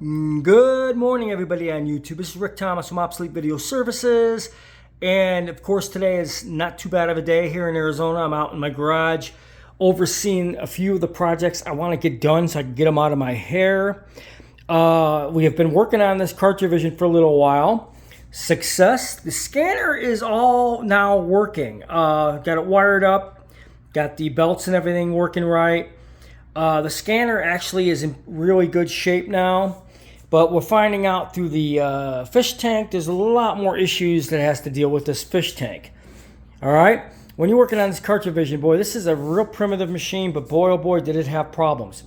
Good morning, everybody on YouTube. This is Rick Thomas from Obsolete Video Services. And of course, today is not too bad of a day here in Arizona. I'm out in my garage overseeing a few of the projects I want to get done so I can get them out of my hair. We have been working on this Cartrivision for a little while. Success. The scanner is all now working. Got it wired up, got the belts and everything working right. The scanner actually is in really good shape now. But we're finding out through the fish tank, there's a lot more issues that has to deal with this fish tank. All right? When you're working on this Cartrivision, boy, this is a real primitive machine, but boy, oh boy, did it have problems.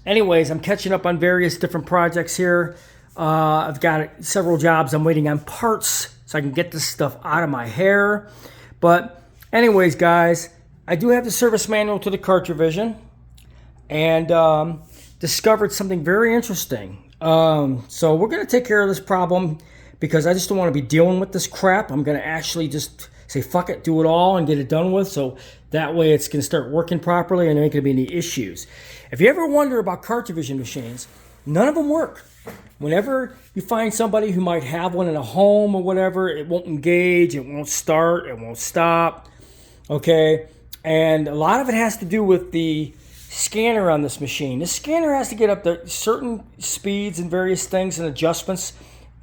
Anyways, I'm catching up on various different projects here. I've got several jobs. I'm waiting on parts so I can get this stuff out of my hair. But anyways, guys, I do have the service manual to the Cartrivision and discovered something very interesting. So we're going to take care of this problem because I just don't want to be dealing with this crap. I'm going to actually just say, fuck it, do it all and get it done with. So that way it's going to start working properly and there ain't going to be any issues. If you ever wonder about Cartrivision machines, none of them work. Whenever you find somebody who might have one in a home or whatever, it won't engage, it won't start, it won't stop. Okay. And a lot of it has to do with the scanner on this machine. This scanner has to get up to certain speeds and various things and adjustments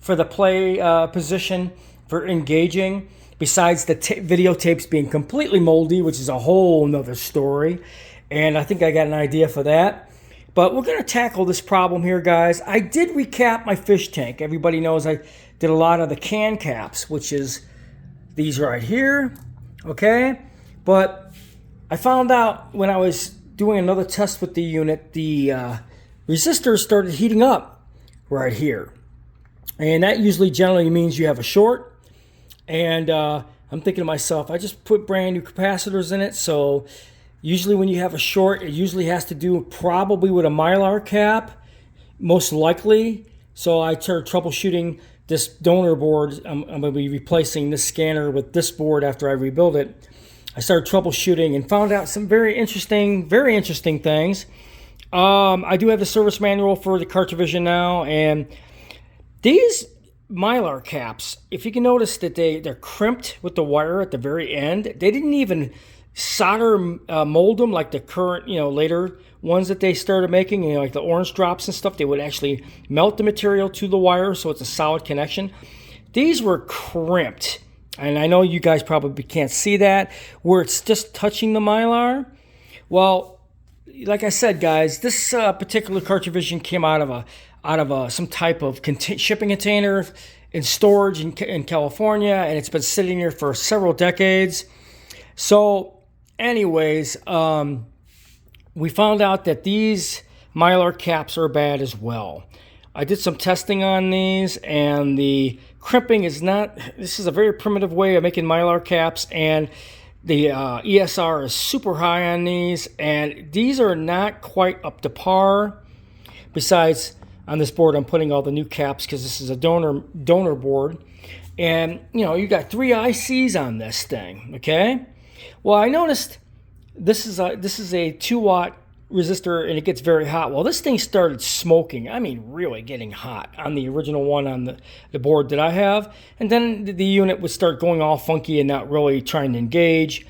for the play position for engaging, besides the videotapes being completely moldy, which is a whole nother story. And I think I got an idea for that. But we're going to tackle this problem here, guys. I did recap my fish tank. Everybody knows I did a lot of the can caps, which is these right here. Okay? But I found out when I was doing another test with the unit, the resistors started heating up right here. And that usually generally means you have a short. And I'm thinking to myself, I just put brand new capacitors in it. So usually when you have a short, it usually has to do probably with a Mylar cap, most likely. So I started troubleshooting this donor board. I'm going to be replacing this scanner with this board after I rebuild it. I started troubleshooting and found out some very interesting things. I do have the service manual for the Cartrivision now, and these Mylar caps, if you can notice that they're crimped with the wire at the very end. They didn't even solder mold them like the current, later ones that they started making, like the orange drops and stuff. They would actually melt the material to the wire so it's a solid connection. These were crimped. And I know you guys probably can't see that, where it's just touching the Mylar. Well, like I said, guys, this particular Cartrivision came out of some type of shipping container in storage in California, and it's been sitting here for several decades. So, anyways, we found out that these Mylar caps are bad as well. I did some testing on these, and the crimping is not, this is a very primitive way of making Mylar caps, and the ESR is super high on these, and these are not quite up to par. Besides, on this board, I'm putting all the new caps because this is a donor board. And, you got 3 ICs on this thing, okay? Well, I noticed this is a 2-watt resistor, and it gets very hot. Well, this thing started smoking. I mean, really getting hot on the original one on the board that I have. And then the unit would start going all funky and not really trying to engage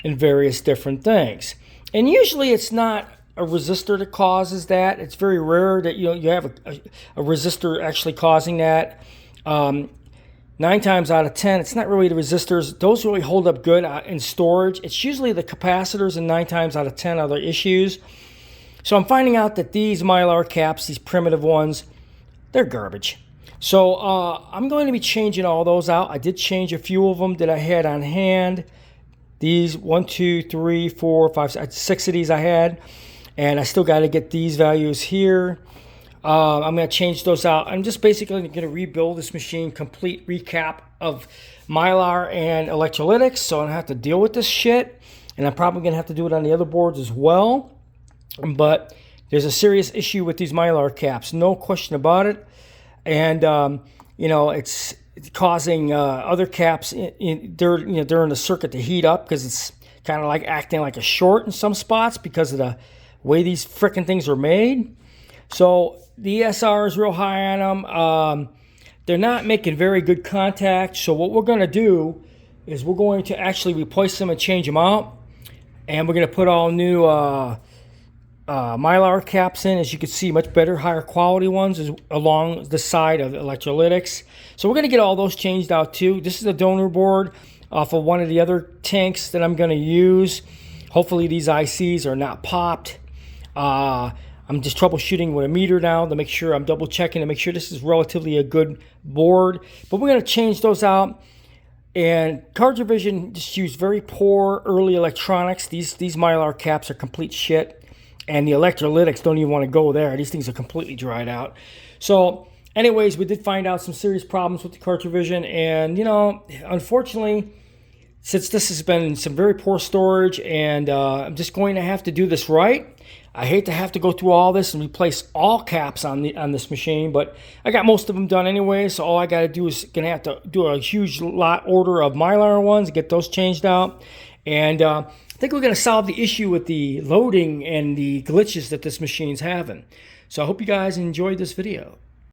in various different things. And usually it's not a resistor that causes that. It's very rare that you have a resistor actually causing that. 9 times out of 10, it's not really the resistors. Those really hold up good in storage. It's usually the capacitors, and 9 times out of 10 other issues. So I'm finding out that these Mylar caps, these primitive ones, they're garbage. So I'm going to be changing all those out. I did change a few of them that I had on hand. These 1, 2, 3, 4, 5, 6 of these I had. And I still got to get these values here. I'm going to change those out. I'm just basically going to rebuild this machine, complete recap of Mylar and electrolytics, so I don't have to deal with this shit. And I'm probably going to have to do it on the other boards as well. But there's a serious issue with these Mylar caps, no question about it. And, it's causing other caps during the circuit to heat up because it's kind of like acting like a short in some spots because of the way these frickin' things are made. So the ESR is real high on them. They're not making very good contact. So what we're going to do is we're going to actually replace them and change them out. And we're going to put all new Mylar caps in. As you can see, much better, higher quality ones along the side of electrolytics. So we're going to get all those changed out too. This is a donor board off of one of the other tanks that I'm going to use. Hopefully these ICs are not popped. I'm just troubleshooting with a meter now to make sure I'm double checking to make sure this is relatively a good board. But we're going to change those out. And Cartrivision just used very poor early electronics. These Mylar caps are complete shit. And the electrolytics don't even want to go there. These things are completely dried out. So anyways, we did find out some serious problems with the Cartrivision. And, you know, unfortunately, since this has been some very poor storage and I'm just going to have to do this right. I hate to have to go through all this and replace all caps on this machine, but I got most of them done anyway, so all I got to do is going to have to do a huge lot order of Mylar ones, get those changed out, and I think we're going to solve the issue with the loading and the glitches that this machine's having. So I hope you guys enjoyed this video.